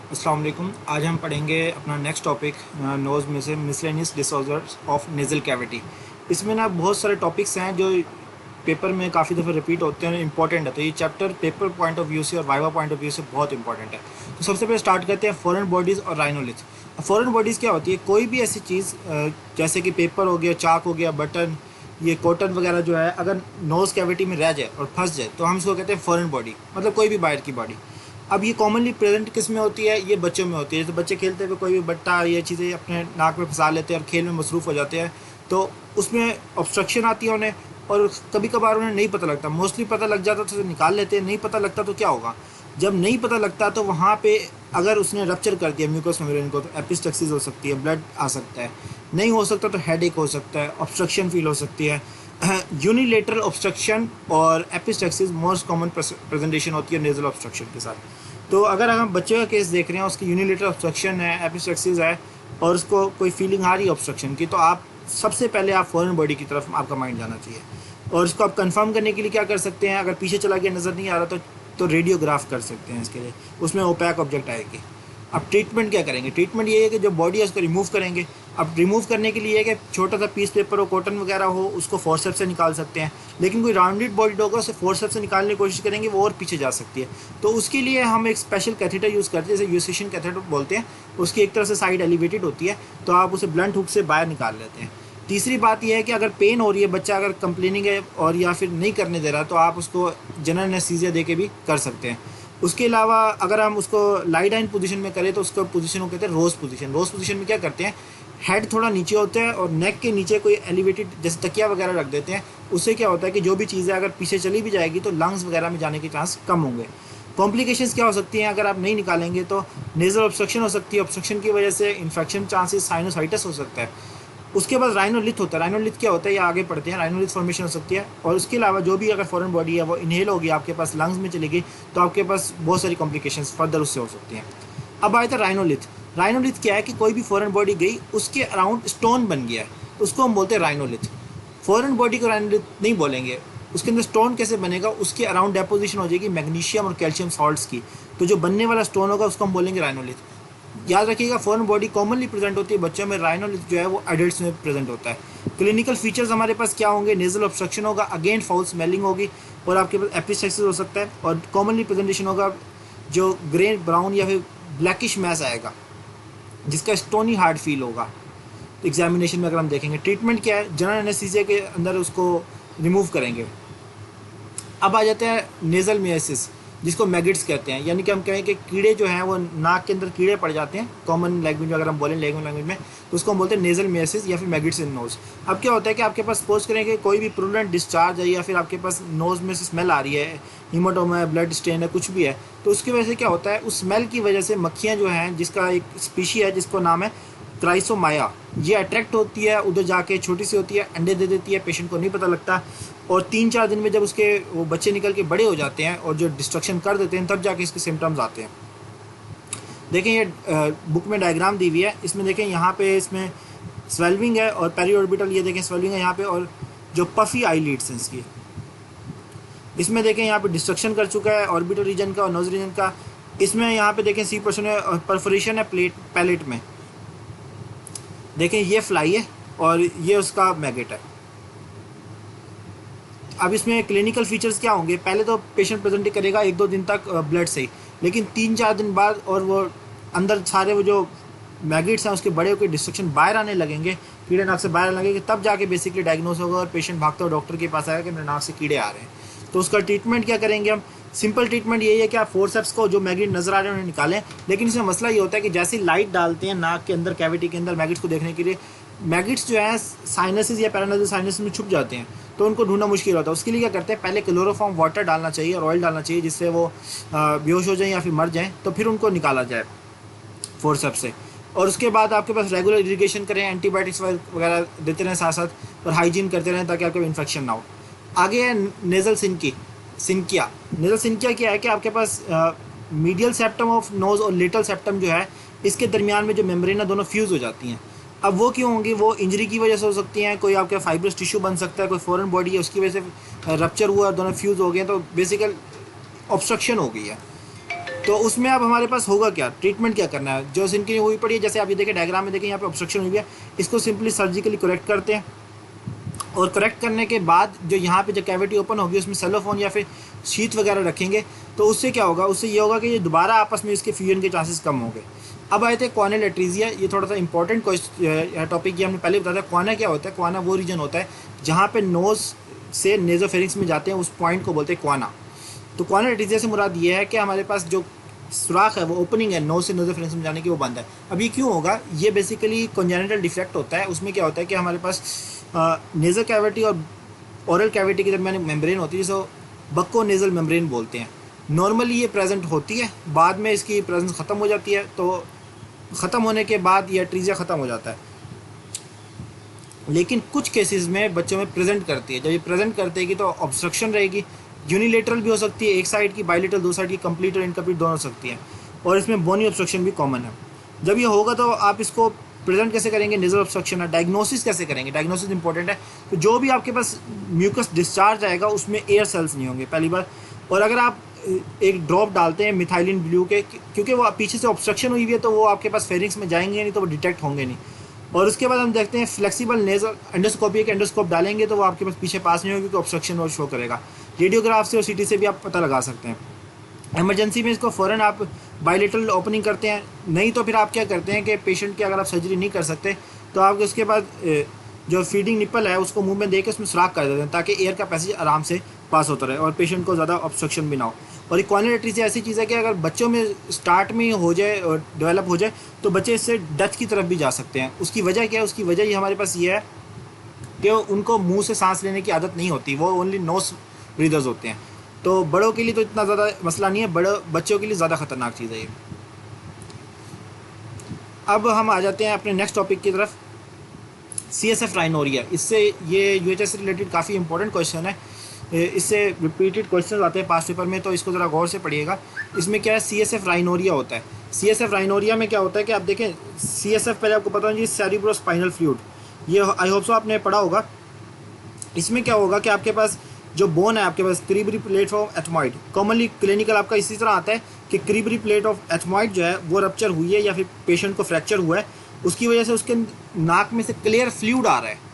अस्सलाम वालेकुम। आज हम पढ़ेंगे अपना नेक्स्ट टॉपिक नोज़ में से miscellaneous disorders of nasal cavity. इसमें ना बहुत सारे टॉपिक्स हैं जो पेपर में काफ़ी दफ़े रिपीट होते हैं, इंपॉर्टेंट है। तो ये chapter paper point of view से और वाइवा पॉइंट ऑफ व्यू से बहुत इंपॉर्टेंट है। तो सबसे पहले स्टार्ट करते हैं फॉरेन बॉडीज़ और राइनोलिथ। फॉरेन बॉडीज़ क्या होती है? कोई भी ऐसी चीज़ जैसे कि पेपर हो गया, चाक हो गया, बटन, ये कॉटन वगैरह जो है, अगर नोज़ कैविटी में रह जाए और फंस जाए तो हम इसको कहते हैं फॉरेन बॉडी, मतलब कोई भी बाहर की बॉडी। अब ये कॉमनली प्रेजेंट किस में होती है? ये बच्चों में होती है। जैसे बच्चे खेलते हुए कोई भी बट्टा ये चीज़ें अपने नाक में फंसा लेते हैं और खेल में मसरूफ़ हो जाते हैं, तो उसमें ऑब्स्ट्रक्शन आती है उन्हें, और कभी कभार उन्हें नहीं पता लगता। मोस्टली पता लग जाता तो निकाल लेते हैं, नहीं पता लगता तो क्या होगा? जब नहीं पता लगता तो वहाँ पे अगर उसने रप्चर कर दिया म्यूकस मेम्ब्रेन को, तो एपिस्टेक्सिस हो सकती है, ब्लड आ सकता है। नहीं हो सकता तो हेडेक हो सकता है, ऑब्स्ट्रक्शन फील हो सकती है। यूनिलेटरल ऑब्स्ट्रक्शन और एपिस्टेक्सिस मोस्ट कॉमन प्रेजेंटेशन होती है नेजल ऑब्स्ट्रक्शन के साथ। तो अगर हम बच्चे का केस देख रहे हैं, उसकी यूनिलेटरल ऑब्स्ट्रक्शन है, एपिस्टेक्सिस है, और उसको कोई फीलिंग आ रही है ऑब्स्ट्रक्शन की, तो आप सबसे पहले आप फॉरेन बॉडी की तरफ आपका माइंड जाना चाहिए। और इसको आप कंफर्म करने के लिए क्या कर सकते हैं? अगर पीछे चला गया, नज़र नहीं आ रहा, तो रेडियोग्राफ कर सकते हैं इसके लिए। उसमें ओपैक ऑब्जेक्ट आएगी। अब ट्रीटमेंट क्या करेंगे? ट्रीटमेंट ये है कि जो बॉडी है उसको रिमूव करेंगे। अब रिमूव करने के लिए है कि छोटा सा पीस पेपर हो, कॉटन वगैरह हो, उसको फोर्सेप्स से निकाल सकते हैं। लेकिन कोई राउंडेड बॉडी होगा, उसे फोर्सेप्स से निकालने की कोशिश करेंगे, वो और पीछे जा सकती है। तो उसके लिए हम एक स्पेशल कैथेटर यूज़ करते हैं, जैसे यूसेशन कैथेटर बोलते हैं। उसकी एक तरह से साइड एलिवेटेड होती है, तो आप उसे ब्लंट हुक से बाहर निकाल लेते हैं। तीसरी बात यह है कि अगर पेन हो रही है, बच्चा अगर कंप्लेनिंग है और या फिर नहीं करने दे रहा, तो आप उसको जनरल एनेस्थीसिया दे के भी कर सकते हैं। उसके अलावा अगर हम उसको लाई डाउन पोजीशन में करें, तो उसको पोजीशन को कहते हैं रोज पोजीशन। रोज पोजीशन में क्या करते हैं? हेड थोड़ा नीचे होता है और नेक के नीचे कोई एलिवेटेड जैसे तकिया वगैरह रख देते हैं। उससे क्या होता है कि जो भी चीज़ें अगर पीछे चली भी जाएगी तो लंग्स वगैरह में जाने के चांस कम होंगे। कॉम्प्लिकेशंस क्या हो सकती हैं अगर आप नहीं निकालेंगे? तो नेजल ऑब्स्ट्रक्शन हो सकती है, ऑब्स्ट्रक्शन की वजह से इन्फेक्शन चांसेस, साइनोसाइटिस हो सकता है। उसके बाद राइनोलिथ होता है। राइनोलिथ क्या होता है, ये आगे पढ़ते हैं। राइनोलिथ फॉर्मेशन हो सकती है, और उसके अलावा जो भी अगर फॉरेन बॉडी है वो इनहेल होगी आपके पास, लंग्स में चलेगी, तो आपके पास बहुत सारी कॉम्प्लिकेशंस फर्दर उससे हो सकती हैं। अब आया था राइनोलिथ। राइनोलिथ क्या है कि कोई भी फॉरेन बॉडी गई, उसके अराउंड स्टोन बन गया है, तो उसको हम बोलते हैं राइनोलिथ। फॉरेन बॉडी को राइनोलिथ नहीं बोलेंगे। उसके अंदर स्टोन कैसे बनेगा? उसके अराउंड डेपोजिशन हो जाएगी मैग्नीशियम और कैल्शियम सॉल्ट्स की, तो जो बनने वाला स्टोन होगा उसको हम बोलेंगे राइनोलिथ। याद रखिएगा, फॉरेन बॉडी कॉमनली प्रेजेंट होती है बच्चों में, राइनोलिथ जो है वो एडल्ट्स में प्रेजेंट होता है। क्लिनिकल फीचर्स हमारे पास क्या होंगे? नेजल ऑब्स्ट्रक्शन होगा, अगेन फाउल स्मेलिंग होगी, और आपके पास एपिस्टेक्सिस हो सकता है, और कॉमनली प्रेजेंटेशन होगा जो ग्रे ब्राउन या फिर ब्लैकिश मैस आएगा, जिसका स्टोनी हार्ड फील होगा। एग्जामिनेशन में अगर हम देखेंगे, ट्रीटमेंट क्या है? जनरल एनेस्थीसिया के अंदर उसको रिमूव करेंगे। अब आ जाते हैं नेजल मियासिस, जिसको मैगिट्स कहते हैं। यानी कि हम कहें कि कीड़े जो हैं वो नाक के अंदर कीड़े पड़ जाते हैं, कॉमन लैंग्वेज में अगर हम बोलें, लैंग्वेज में, तो उसको हम बोलते हैं नेजल मियासिस या फिर मैगिट्स इन नोज। अब क्या होता है कि आपके पास सपोज करें कि कोई भी प्रूडेंट डिस्चार्ज है, या फिर आपके पास नोज में से स्मेल आ रही है, हीमाटोमा है, ब्लड स्टेन है, कुछ भी है, तो उसकी वजह से क्या होता है? उस स्मेल की वजह से मक्खियाँ जो हैं, जिसका एक स्पीशी है जिसको नाम है क्राइसोमाया, ये अट्रैक्ट होती है उधर जाके, छोटी सी होती है, अंडे दे देती है, पेशेंट को नहीं पता लगता, और 3-4 दिन में जब उसके वो बच्चे निकल के बड़े हो जाते हैं और जो डिस्ट्रक्शन कर देते हैं, तब जाके इसके सिम्टम्स आते हैं। देखें ये बुक में डायग्राम दी हुई है, इसमें देखें यहाँ पे इसमें स्वेल्विंग है और पेरीऑर्बिटल, ये देखें स्वेल्विंग है यहाँ पे, और जो पफी आई लीड्स हैं इसकी, इसमें देखें यहाँ पे डिस्ट्रक्शन कर चुका है ऑर्बिटल रीजन का और नोज रीजन का। इसमें यहाँ पे देखें C% है और परफोरेशन है पैलेट में। देखें ये फ्लाई है और ये उसका मैगेट है। अब इसमें क्लिनिकल फीचर्स क्या होंगे? पहले तो पेशेंट प्रेजेंट करेगा 1-2 दिन तक ब्लड से ही, लेकिन 3-4 दिन बाद और वो अंदर सारे वो जो मैगेट्स हैं उसके बड़े होकर डिस्ट्रक्शन बाहर आने लगेंगे, कीड़े नाक से बाहर आने लगेंगे, तब जाके बेसिकली डायग्नोस होगा और पेशेंट भागता हुआ डॉक्टर के पास आएगा कि मेरे नाक से कीड़े आ रहे हैं। तो उसका ट्रीटमेंट क्या करेंगे हम? सिंपल ट्रीटमेंट यही है कि आप फोर्सेप्स को जो मैगेट नजर आ रहे हैं उन्हें निकालें। लेकिन इसमें मसला ये होता है कि जैसे लाइट डालते हैं नाक के अंदर कैविटी के अंदर मैगेट्स को देखने के लिए, मैगेट्स जो है साइनसेस या पैरानासल साइनस में छुप जाते हैं, तो उनको ढूंढना मुश्किल होता है। उसके लिए क्या करते हैं? पहले क्लोरोफॉर्म वाटर डालना चाहिए और ऑयल डालना चाहिए, जिससे वो बेहोश हो जाएं या फिर मर जाएं, तो फिर उनको निकाला जाए फोर्सेप्स से। और उसके बाद आपके पास रेगुलर इरिगेशन करें, एंटीबायोटिक्स वगैरह देते रहें साथ साथ, और हाइजीन करते रहें ताकि आपके इन्फेक्शन ना हो। आगे है नेजल सिंकिया। नेजल सिंकिया क्या है कि आपके पास मीडियल सेप्टम ऑफ नोज और लिटल सेप्टम जो है, इसके दरमियान में जो मेम्ब्रेन है दोनों फ्यूज़ हो जाती हैं। अब वो क्यों होंगी? वो इंजरी की वजह से हो सकती हैं, कोई आपका फाइब्रस टिश्यू बन सकता है, कोई फॉरेन बॉडी है उसकी वजह से रप्चर हुआ और दोनों फ्यूज़ हो गए हैं, तो बेसिकल ऑब्स्ट्रक्शन हो गई है। तो उसमें अब हमारे पास होगा क्या, ट्रीटमेंट क्या करना है। जो जिनकी हुई पड़ी है, जैसे आप ये देखें डायग्राम में देखें, यहाँ पे ऑब्स्ट्रक्शन हुई है, इसको सिंपली सर्जिकली करेक्ट करते हैं। और करेक्ट करने के बाद जो यहाँ पे जो कैविटी ओपन होगी उसमें सेलोफोन या फिर शीट वगैरह रखेंगे, तो उससे क्या होगा, उससे ये होगा कि ये दोबारा आपस में इसके फ्यूजन के चांसेस कम होंगे। अब आए थे कॉर्नियल एट्रीजिया, ये थोड़ा सा इंपॉर्टेंट टॉपिक, ये हमने पहले बताया था। क्वाना क्या होता है, क्वाना वो रीजन होता है जहाँ पे नोज़ से नेजोफेरिंक्स में जाते हैं, उस पॉइंट को बोलते हैं क्वाना। तो कॉर्नियल एट्रीजिया से मुराद ये है कि हमारे पास जो सुराख है, वो ओपनिंग है नोज से नेजोफेरिंक्स में जाने की, वो बंद है। अब ये क्यों होगा, ये बेसिकली कॉन्जेनिटल डिफेक्ट होता है। उसमें क्या होता है कि हमारे पास नेजल कैविटी और ओरल कैविटी के दरमियान मेम्ब्रेन होती है, जिसको बक्को नेजल मेम्ब्रेन बोलते हैं। नॉर्मली ये प्रेजेंट होती है, बाद में इसकी प्रेजेंस ख़त्म हो जाती है, तो ख़त्म होने के बाद ये एट्रीजिया ख़त्म हो जाता है। लेकिन कुछ केसेस में बच्चों में प्रेजेंट करती है। जब ये प्रेजेंट करतेगी तो ऑब्स्ट्रक्शन रहेगी, यूनिलेटरल भी हो सकती है, एक साइड की, बाइलेटरल दो साइड की, कंप्लीट और इनकम्प्लीट दोनों हो सकती है, और इसमें बोनी ऑब्स्ट्रक्शन भी कॉमन है। जब ये होगा तो आप इसको प्रेजेंट कैसे करेंगे, नेजल ऑब्स्ट्रक्शन है। डायग्नोसिस कैसे करेंगे, डायग्नोसिस इंपॉर्टेंट है। तो जो भी आपके पास म्यूकस डिस्चार्ज आएगा उसमें एयर सेल्स नहीं होंगे पहली बार, और अगर आप एक ड्रॉप डालते हैं मिथाइलिन ब्लू के, क्योंकि वो पीछे से ऑब्स्ट्रक्शन हुई हुई है, तो वो आपके पास फेरिंग्स में जाएंगे नहीं, तो वो डिटेक्ट होंगे नहीं। और उसके बाद हम देखते हैं फ्लेक्सिबल नेजल एंडोस्कोपी, एक एंडोस्कोप डालेंगे तो वो आपके पास पीछे पास नहीं होगी, क्योंकि ऑब्स्ट्रक्शन वो शो करेगा। रेडियोग्राफ से और सीटी से भी आप पता लगा सकते हैं। इमरजेंसी में इसको फ़ौरन आप बाइलेटरल ओपनिंग करते हैं, नहीं तो फिर आप क्या करते हैं कि पेशेंट की अगर आप सर्जरी नहीं कर सकते तो आप उसके बाद जो फीडिंग निप्पल है उसको मुंह में दे के उसमें सुराख कर देते हैं, ताकि एयर का पैसेज आराम से पास होता रहे और पेशेंट को ज़्यादा ऑब्स्ट्रक्शन भी ना हो। और एक कॉर्नियल एट्रीजिया ऐसी चीज़ है कि अगर बच्चों में स्टार्ट में हो जाए और डेवलप हो जाए तो बच्चे इससे डेथ की तरफ भी जा सकते हैं। उसकी वजह क्या है, उसकी वजह ये हमारे पास ये है कि उनको मुंह से सांस लेने की आदत नहीं होती, वो ओनली नोज ब्रीदर्स होते हैं। तो बड़ों के लिए तो इतना ज़्यादा मसला नहीं है, बच्चों के लिए ज़्यादा ख़तरनाक चीज़ है ये। अब हम आ जाते हैं अपने नेक्स्ट टॉपिक की तरफ, CSF राइनोरिया। इससे ये UHS से रिलेटेड काफ़ी इंपॉर्टेंट क्वेश्चन है, इससे रिपीटेड क्वेश्चन आते हैं पास्ट पेपर में, तो इसको ज़रा गौर से पढ़िएगा। इसमें क्या है, CSF राइनोरिया होता है। CSF राइनोरिया में क्या होता है कि आप देखें, CSF पहले आपको पता होगा जी, सेरिब्रोस्पाइनल फ्लूइड, ये आई होप सो आपने पढ़ा होगा। इसमें क्या होगा कि आपके पास जो बोन है, आपके पास cribriform plate of ethmoid, commonly clinical आपका इसी तरह आता है कि क्रीबरी प्लेट ऑफ एथमॉइड जो है वो रप्चर हुई है या फिर पेशेंट को फ्रैक्चर हुआ है, उसकी वजह से उसके नाक में से क्लियर फ्लूइड आ रहा है।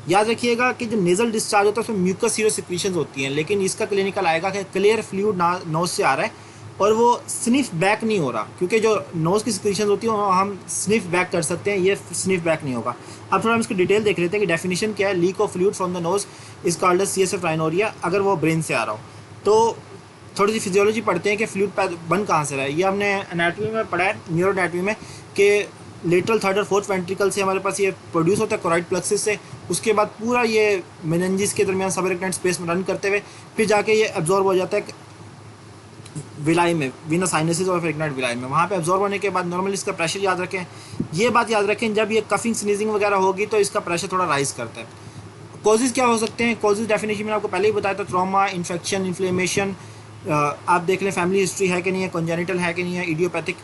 याद रखिएगा कि जो नेजल डिस्चार्ज होता है उसमें म्यूकस सीरो सिक्रीशंस होती हैं, लेकिन इसका क्लिनिकल आएगा कि क्लियर फ्लूइड नोज से आ रहा है और वो स्निफ बैक नहीं हो रहा, क्योंकि जो नोज की सिक्रीशंस होती है वो हम स्निफ बैक कर सकते हैं, ये स्निफ बैक नहीं होगा। अब थोड़ा हम इसकी डिटेल देख लेते हैं कि डेफिनेशन क्या है। Leak of fluid from the nose is called as CSF rhinorrhoea, अगर वो ब्रेन से आ रहा हो। तो थोड़ी सी फिजियोलॉजी पढ़ते हैं कि फ्लूइड बन कहाँ से रहा है। ये हमने एनाटॉमी में पढ़ा है, न्यूरो एनाटॉमी में, कि लेटरल थर्ड और फोर्थ वेंट्रिकल से हमारे पास ये प्रोड्यूस होता है कोराइड प्लेक्सस से, उसके बाद पूरा ये मेनिंजिस के दरमियान सबरेक्टेंट स्पेस में रन करते हुए फिर जाके ये एब्जॉर्ब हो जाता है विलाई में, वीनस साइनसिस और फ्रेगनेट विलाई में। वहाँ पे एब्जॉर्ब होने के बाद नॉर्मली इसका प्रेशर याद रखें, ये बात याद रखें, जब ये कफिंग स्नीजिंग वगैरह होगी तो इसका प्रेशर थोड़ा राइज करता है। कॉजेज़ क्या हो सकते हैं, कॉजेज़ डेफिनेशन मैंने आपको पहले ही बताया था, ट्रॉमा, इन्फेक्शन, इन्फ्लेमेशन, आप देख लें फैमिली हिस्ट्री है कि नहीं है, कॉन्जेनिटल है कि नहीं है, इडियोपैथिक।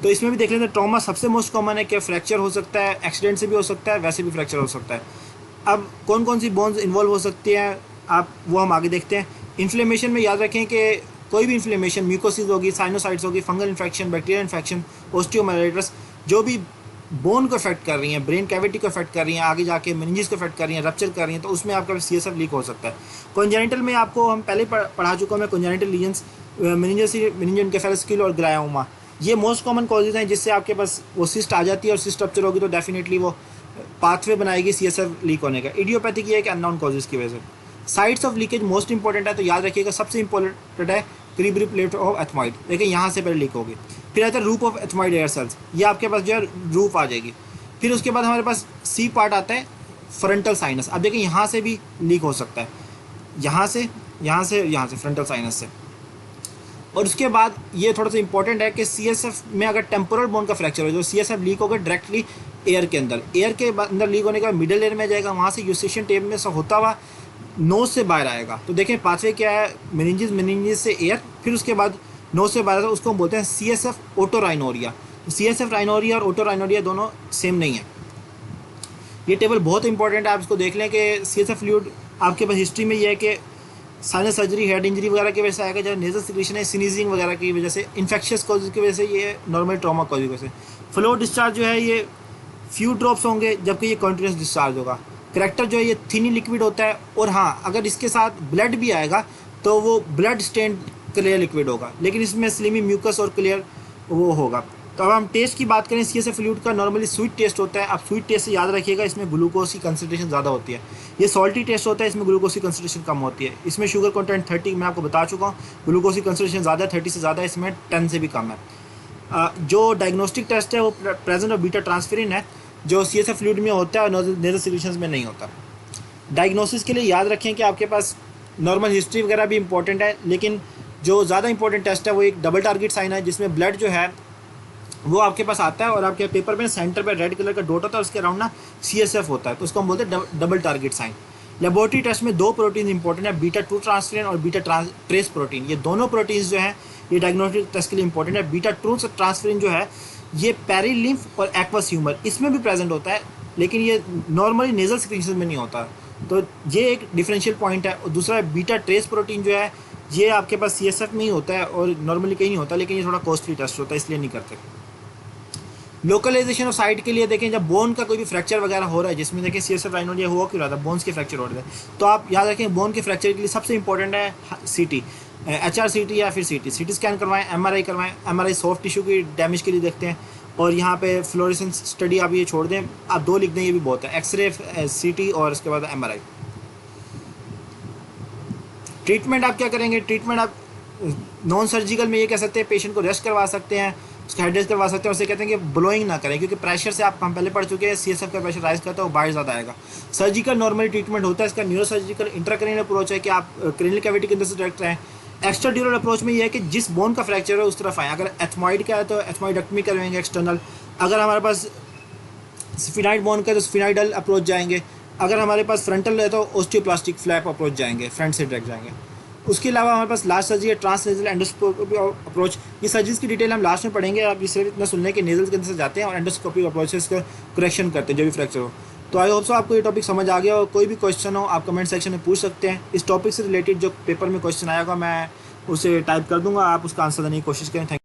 तो इसमें भी देख लेते हैं, ट्रॉमा सबसे मोस्ट कॉमन है कि फ्रैक्चर हो सकता है, एक्सीडेंट से भी हो सकता है, वैसे भी फ्रैक्चर हो सकता है। अब कौन कौन सी बोन्स इन्वॉल्व हो सकती हैं, आप वो हम आगे देखते हैं। इन्फ्लेमेशन में याद रखें कि कोई भी इन्फ्लेमेशन, म्यूकोसिस होगी, साइनोसाइट्स होगी, fungal infection, bacterial infection, osteomyelitis, जो भी बोन को अफेक्ट कर रही हैं, ब्रेन कैविटी को अफेक्ट कर रही हैं, आगे जाके मेनिंजिस को अफेक्ट कर रही हैं, रप्चर कर रही हैं, तो उसमें आपका CSF लीक हो सकता है। कॉन्जेनिटल में आपको हम पहले पढ़ा चुका हूँ मैं, कॉन्जेनिटल लीजन्स, मेनिंजियोएन्केफेलोस्क्लेरोसिस और ग्लायोमा, ये मोस्ट कॉमन कॉजेज हैं जिससे आपके पास वो सिस्ट आ जाती है, और सिस्ट रप्चर होगी तो डेफिनेटली वो पाथवे बनाएगी CSF लीक होने का। इडियोपैथिक ये है कि अननोन कॉजेज की वजह से। Sites of leakage most important है, तो याद रखिएगा सबसे इंपॉर्टेंट है क्रीबरी प्लेट ऑफ एथमॉइड, देखिए यहाँ से पहले लीक होगी। फिर आता है roof of ethmoid air cells, ये आपके पास जो है रूफ आ जाएगी। फिर उसके बाद हमारे पास C पार्ट आता है फ्रंटल साइनस, अब देखिए यहाँ से भी लीक हो सकता है, यहाँ से फ्रंटल साइनस से। और उसके बाद ये थोड़ा सा इंपॉर्टेंट है कि CSF में अगर टेम्पोरल बोन का फ्रैक्चर हो, जो CSF लीक होगा डायरेक्टली एयर के अंदर लीक होने के बाद मिडल एयर में जाएगा, वहाँ से यूस्टेशियन टेप में से होता हुआ नोज से बाहर आएगा। तो देखें पाथवे क्या है, मेनिंजिस से एयर, फिर उसके बाद नोज से बाहर, उसको हम बोलते हैं CSF ओटोराइनोरिया। तो CSF राइनोरिया और ओटोराइनोरिया दोनों सेम नहीं है। ये टेबल बहुत इंपॉर्टेंट है, आप इसको देख लें कि CSF फ्लूइड आपके पास हिस्ट्री में ये है कि साइनस सर्जरी, हेड इंजरी वगैरह की वजह से आएगा। जो नेजल सिक्रीशन है स्नीजिंग वगैरह की वजह से, इन्फेक्शियस कॉज की वजह से, ये नॉर्मल ट्रॉमा कॉज की वजह से। फ्लो डिस्चार्ज जो है ये फ्यू ड्रॉप्स होंगे, जबकि ये कॉन्टिन्यूस डिस्चार्ज होगा। करेक्टर जो है ये थिनी लिक्विड होता है, और हाँ अगर इसके साथ ब्लड भी आएगा तो वो ब्लड स्टेन क्लियर लिक्विड होगा, लेकिन इसमें स्लिमी म्यूकस और क्लियर वो होगा। तो अब हम टेस्ट की बात करें, सीएसएफ फ्लूइड का नॉर्मली स्वीट टेस्ट होता है। आप स्वीट टेस्ट से याद रखिएगा, इसमें ग्लूकोज की कंसनट्रेशन ज़्यादा होती है। ये सॉल्टी टेस्ट होता है, इसमें ग्लूकोज की कंसनट्रेशन कम होती है। इसमें शुगर कंटेंट 30 मैं आपको बता चुका हूँ, ग्लूकोज की कंसनट्रेशन ज़्यादा है, 30 से ज़्यादा है, इसमें 10 से भी कम है। जो डायग्नोस्टिक टेस्ट है वो प्रेजेंट ऑफ बीटा ट्रांसफेरिन है, जो सीएसएफ फ्लूइड में होता है और नेजल सिक्रीशंस में नहीं होता। डायग्नोसिस के लिए याद रखें कि आपके पास नॉर्मल हिस्ट्री वगैरह भी इंपॉर्टेंट है, लेकिन जो ज़्यादा इंपॉर्टेंट टेस्ट है वो एक डबल टारगेट साइन है, जिसमें ब्लड जो है वो आपके पास आता है और आपके पेपर में सेंटर पे रेड कलर का डॉट होता है, उसके अराउंड ना सीएसएफ होता है, तो उसको हम बोलते हैं double target sign. Laboratory test में दो प्रोटीन इंपॉर्टेंट है, बीटा 2 ट्रांसफेरिन और बीटा ट्रेस प्रोटीन। ये दोनों प्रोटीन्स जो हैं ये डायग्नोस्टिक टेस्ट के लिए इंपॉर्टेंट है। बीटा 2 ट्रांसफेरिन जो है ये पेरीलिम्फ और एक्वस ह्यूमर इसमें भी प्रेजेंट होता है, लेकिन ये नॉर्मली नेजल सिक्रीशन में नहीं होता, तो ये एक डिफरेंशियल पॉइंट है। और दूसरा बीटा ट्रेस प्रोटीन जो है ये आपके पास सीएसएफ में ही होता है और नॉर्मली कहीं नहीं होता, लेकिन ये थोड़ा कॉस्टली टेस्ट होता है, इसलिए नहीं करते। लोकलाइजेशन ऑफ साइट के लिए देखें, जब बोन का कोई भी फ्रैक्चर वगैरह हो रहा है, जिसमें देखें सीएसएफ राइनोड ये हुआ क्यों रहा था, बोन्स के फ्रैक्चर हो रहे थे, तो आप याद रखें बोन के फ्रैक्चर के लिए सबसे इंपॉर्टेंट है सीटी, एचआरसीटी या फिर सीटी स्कैन करवाएं, एमआरआई करवाएं। एमआरआई सॉफ्ट टिश्यू की डैमेज के लिए देखते हैं, और यहाँ पे फ्लोरेसेंस स्टडी आप ये छोड़ दें, आप 2 लिख दें, ये भी बहुत है, एक्सरे, सीटी और उसके बाद एमआरआई। ट्रीटमेंट आप क्या करेंगे, ट्रीटमेंट आप नॉन सर्जिकल में ये कह सकते हैं पेशेंट को रेस्ट करवा सकते हैं, उसका हेड रेस्ट करवा सकते हैं, उसे कहते हैं कि ब्लोइंग ना करें, क्योंकि प्रेशर से आप हम पहले पढ़ चुके हैं सीएसएफ का प्रेशर राइज करता है वो बाहर ज़्यादा आएगा। सर्जिकल नॉर्मली ट्रीटमेंट होता है, इसका न्यूरोसर्जिकल इंट्राक्रेनियल अप्रोच है कि आप क्रेनियल कैविटी के अंदर से डायरेक्ट रहें। एक्स्ट्रा ड्यूरल अप्रोच में ये है कि जिस बोन का फ्रैक्चर है उस तरफ आए, अगर एथमॉइड का है तो एथमॉइडेक्टमी करवाएंगे एक्सटर्नल, अगर हमारे पास स्फिनाइड बोन का है तो स्फिनाइडल अप्रोच जाएंगे, अगर हमारे पास फ्रंटल है तो ओस्टियोप्लास्टिक फ्लैप अप्रोच जाएंगे, फ्रंट से डायरेक्ट जाएंगे। उसके अलावा हमारे पास लास्ट सर्जरी है ट्रांसनेजल एंडोस्कोपी अप्रोच, ये सर्जरीज की डिटेल हम लास्ट में पढ़ेंगे, आप सिर्फ इतना सुन लें कि नेजल के अंदर से जाते हैं और एंडोस्कोपिक अप्रोच से इसका करेक्शन करते हैं जो भी फ्रैक्चर हो। तो आई होप सो आपको ये टॉपिक समझ आ गया, और कोई भी क्वेश्चन हो आप कमेंट सेक्शन में पूछ सकते हैं। इस टॉपिक से रिलेटेड जो पेपर में क्वेश्चन आएगा मैं उसे टाइप कर दूंगा, आप उसका आंसर देने की कोशिश करें। थैंक